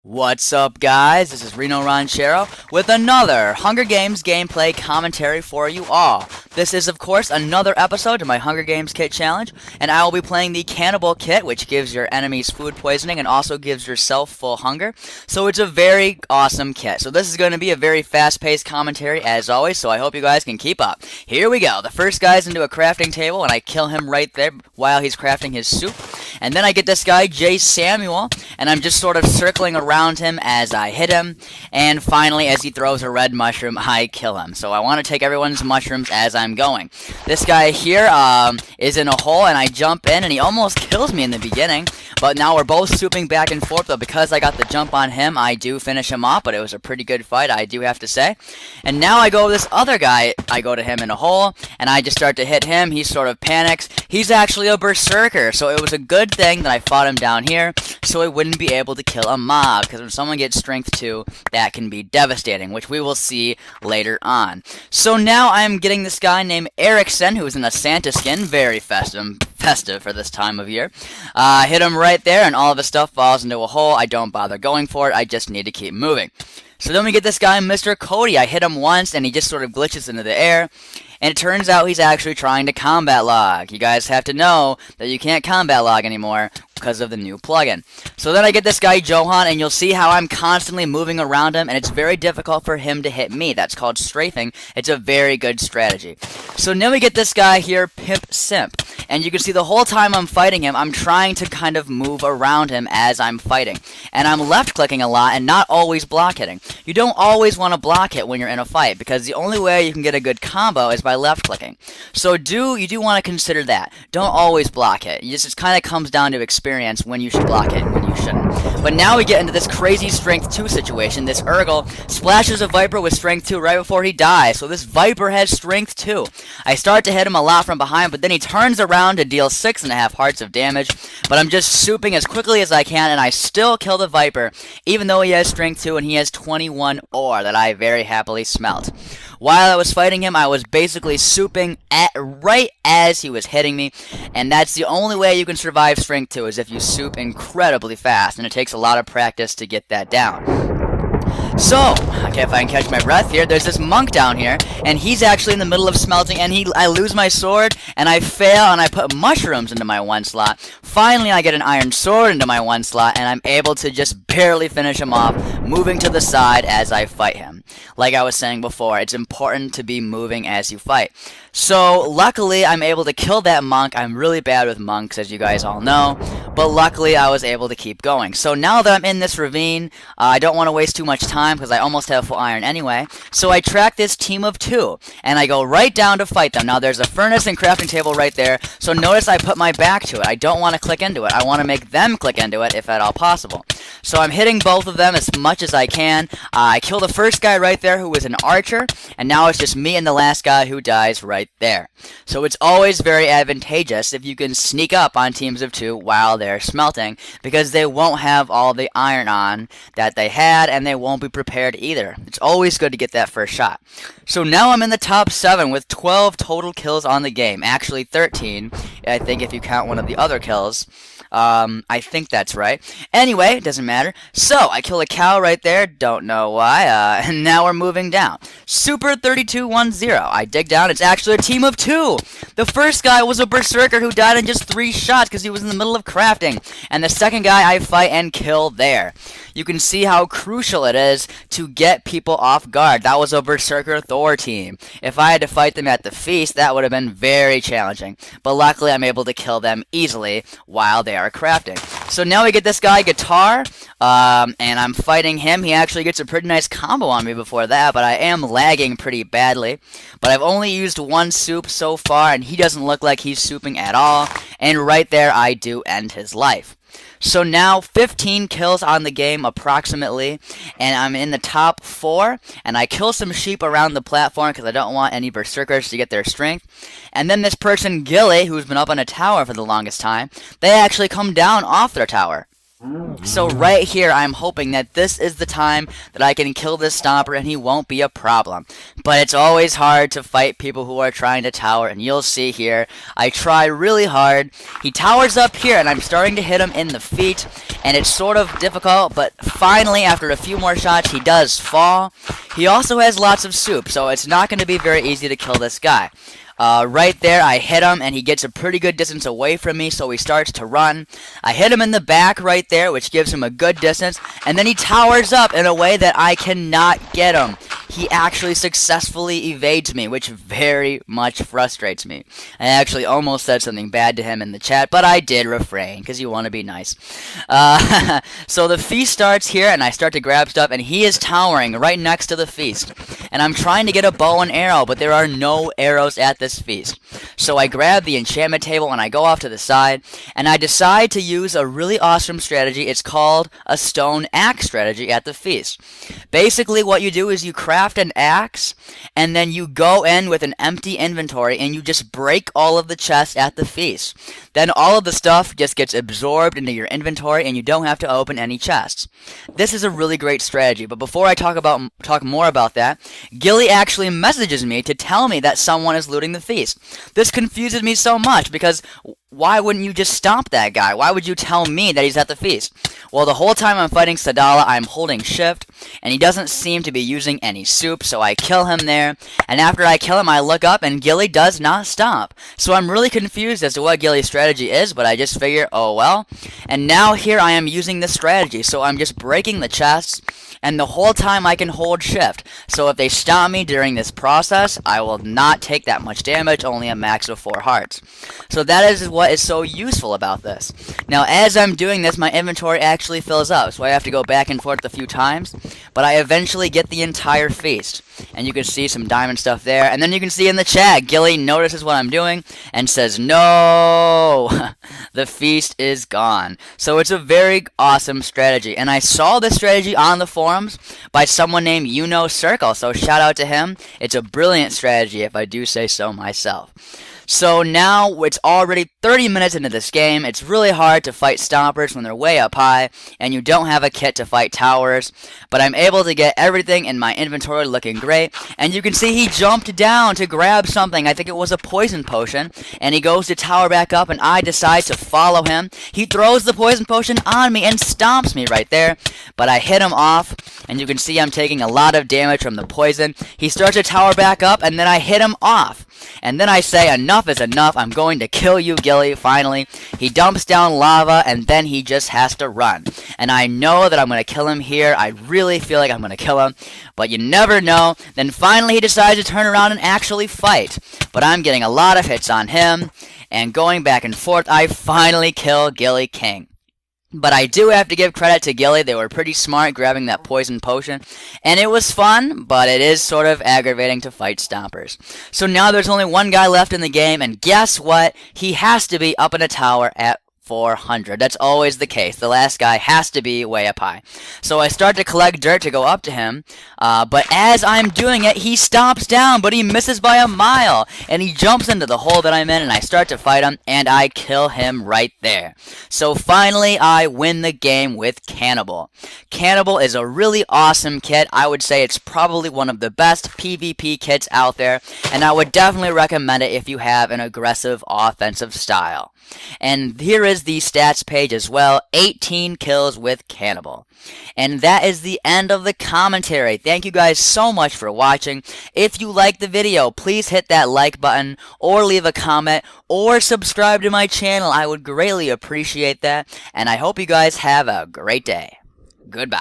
What's up, guys? This is rinoranchero with another Hunger Games gameplay commentary for you all. This is, of course, another episode to my Hunger Games kit challenge, and I will be playing the Cannibal kit, which gives your enemies food poisoning and also gives yourself full hunger. So it's a very awesome kit. So this is going to be a very fast-paced commentary, as always, so I hope you guys can keep up. Here we go. The first guy's into a crafting table, and I kill him right there while he's crafting his soup. And then I get this guy, J. Samuel, and I'm just sort of circling around him as I hit him. And finally, as he throws a red mushroom, I kill him. So I want to take everyone's mushrooms as I'm going. This guy here is in a hole, and I jump in, and he almost kills me in the beginning. But now we're both swooping back and forth, but because I got the jump on him, I do finish him off. But it was a pretty good fight, I do have to say. And now I go to this other guy. I go to him in a hole, and I just start to hit him. He sort of panics. He's actually a berserker, so it was a good thing that I fought him down here, so he wouldn't be able to kill a mob, because when someone gets strength 2, that can be devastating, which we will see later on. So now I'm getting this guy named Erickson, who is in a Santa skin, very festive for this time of year. Hit him right there, and all of his stuff falls into a hole. I don't bother going for it, I just need to keep moving. So then we get this guy, Mr. Cody. I hit him once, and he just sort of glitches into the air. And it turns out he's actually trying to combat log. You guys have to know that you can't combat log anymore because of the new plugin. So then I get this guy, Johan, and you'll see how I'm constantly moving around him, and it's very difficult for him to hit me. That's called strafing. It's a very good strategy. So now we get this guy here, Pimp Simp. And you can see the whole time I'm fighting him, I'm trying to kind of move around him as I'm fighting. And I'm left-clicking a lot and not always block hitting. You don't always want to block hit when you're in a fight, because the only way you can get a good combo is by left-clicking. So you do want to consider that. Don't always block hit. It kind of comes down to experience when you should block it and when you shouldn't. But now we get into this crazy strength 2 situation. This Urgle splashes a Viper with strength 2 right before he dies. So this Viper has strength 2. I start to hit him a lot from behind, but then he turns around to deal 6.5 hearts of damage. But I'm just souping as quickly as I can, and I still kill the Viper, even though he has strength 2 and he has 21 ore that I very happily smelt. While I was fighting him, I was basically souping right as he was hitting me, and that's the only way you can survive strength 2 is if you soup incredibly fast, and it takes a lot of practice to get that down. So, okay, if I can catch my breath here, there's this monk down here, and he's actually in the middle of smelting, and I lose my sword, and I fail, and I put mushrooms into my 1 slot. Finally, I get an iron sword into my 1 slot, and I'm able to just barely finish him off, moving to the side as I fight him. Like I was saying before, it's important to be moving as you fight. So, luckily, I'm able to kill that monk. I'm really bad with monks, as you guys all know, but luckily, I was able to keep going. So now that I'm in this ravine, I don't want to waste too much time, because I almost have full iron anyway. So I track this team of 2, and I go right down to fight them. Now, there's a furnace and crafting table right there, so notice I put my back to it. I don't want to click into it. I want to make them click into it, if at all possible. So I'm hitting both of them as much as I can. I kill the first guy right there, who was an archer, and now it's just me and the last guy who dies right there. So it's always very advantageous if you can sneak up on teams of 2 while they're smelting, because they won't have all the iron on that they had, and they won't be prepared either. It's always good to get that first shot. So now I'm in the top 7 with 12 total kills on the game. Actually 13, I think, if you count one of the other kills. I think that's right. Anyway, it doesn't matter. So, I kill a cow right there. Don't know why. And now we're moving down. Super 3210. I dig down. It's actually a team of 2. The first guy was a berserker who died in just 3 shots because he was in the middle of crafting. And the second guy I fight and kill there. You can see how crucial it is to get people off guard. That was a berserker Thor team. If I had to fight them at the feast, that would have been very challenging. But luckily, I'm able to kill them easily while they are crafting. So now we get this guy, Guitar, and I'm fighting him. He actually gets a pretty nice combo on me before that, but I am lagging pretty badly. But I've only used 1 soup so far, and he doesn't look like he's souping at all. And right there, I do end his life. So now 15 kills on the game approximately, and I'm in the top 4, and I kill some sheep around the platform because I don't want any berserkers to get their strength. And then this person, Gilly, who's been up on a tower for the longest time, they actually come down off their tower. So right here, I'm hoping that this is the time that I can kill this Stomper and he won't be a problem. But it's always hard to fight people who are trying to tower, and you'll see here, I try really hard. He towers up here, and I'm starting to hit him in the feet, and it's sort of difficult, but finally, after a few more shots, he does fall. He also has lots of soup, so it's not going to be very easy to kill this guy. Right there, I hit him, and he gets a pretty good distance away from me, so he starts to run. I hit him in the back right there, which gives him a good distance, and then he towers up in a way that I cannot get him. He actually successfully evades me, which very much frustrates me. I actually almost said something bad to him in the chat, but I did refrain, because you want to be nice. So the feast starts here, and I start to grab stuff, and he is towering right next to the feast. And I'm trying to get a bow and arrow, but there are no arrows at this feast. So I grab the enchantment table, and I go off to the side, and I decide to use a really awesome strategy. It's called a stone axe strategy at the feast. Basically, what you do is you craft an axe, and then you go in with an empty inventory, and you just break all of the chests at the feast. Then all of the stuff just gets absorbed into your inventory, and you don't have to open any chests. This is a really great strategy, but before I talk more about that, Gilly actually messages me to tell me that someone is looting the feast. This confuses me so much, because why wouldn't you just stomp that guy? Why would you tell me that he's at the feast? Well, the whole time I'm fighting Sadala, I'm holding shift, and he doesn't seem to be using any soup, so I kill him there, and after I kill him, I look up, and Gilly does not stomp. So I'm really confused as to what Gilly's strategy is, but I just figure, oh well. And now here I am using this strategy, so I'm just breaking the chests, and the whole time I can hold shift. So if they stomp me during this process, I will not take that much damage, only a max of 4 hearts. So that is what is so useful about this. Now, as I'm doing this, my inventory actually fills up, so I have to go back and forth a few times, but I eventually get the entire feast. And you can see some diamond stuff there, and then you can see in the chat, Gilly notices what I'm doing, and says, no, the feast is gone. So it's a very awesome strategy, and I saw this strategy on the forums by someone named Circle, so shout out to him. It's a brilliant strategy, if I do say so myself. So now it's already 30 minutes into this game. It's really hard to fight stompers when they're way up high, and you don't have a kit to fight towers. But I'm able to get everything in my inventory looking great, and you can see he jumped down to grab something. I think it was a poison potion, and he goes to tower back up, and I decide to follow him. He throws the poison potion on me and stomps me right there, but I hit him off, and you can see I'm taking a lot of damage from the poison. He starts to tower back up, and then I hit him off. And then I say, enough is enough, I'm going to kill you, Gilly, finally. He dumps down lava, and then he just has to run. And I know that I'm going to kill him here. I really feel like I'm going to kill him, but you never know. Then finally he decides to turn around and actually fight. But I'm getting a lot of hits on him, and going back and forth, I finally kill Gilly King. But I do have to give credit to Gilly. They were pretty smart grabbing that poison potion. And it was fun, but it is sort of aggravating to fight stompers. So now there's only one guy left in the game, and guess what? He has to be up in a tower at 400. That's always the case. The last guy has to be way up high. So I start to collect dirt to go up to him, but as I'm doing it, he stomps down, but he misses by a mile, and he jumps into the hole that I'm in, and I start to fight him, and I kill him right there. So finally, I win the game with Cannibal. Cannibal is a really awesome kit. I would say it's probably one of the best PvP kits out there, and I would definitely recommend it if you have an aggressive offensive style. And here is the stats page as well, 18 kills with Cannibal. And that is the end of the commentary. Thank you guys so much for watching. If you liked the video, please hit that like button, or leave a comment, or subscribe to my channel. I would greatly appreciate that, and I hope you guys have a great day. Goodbye.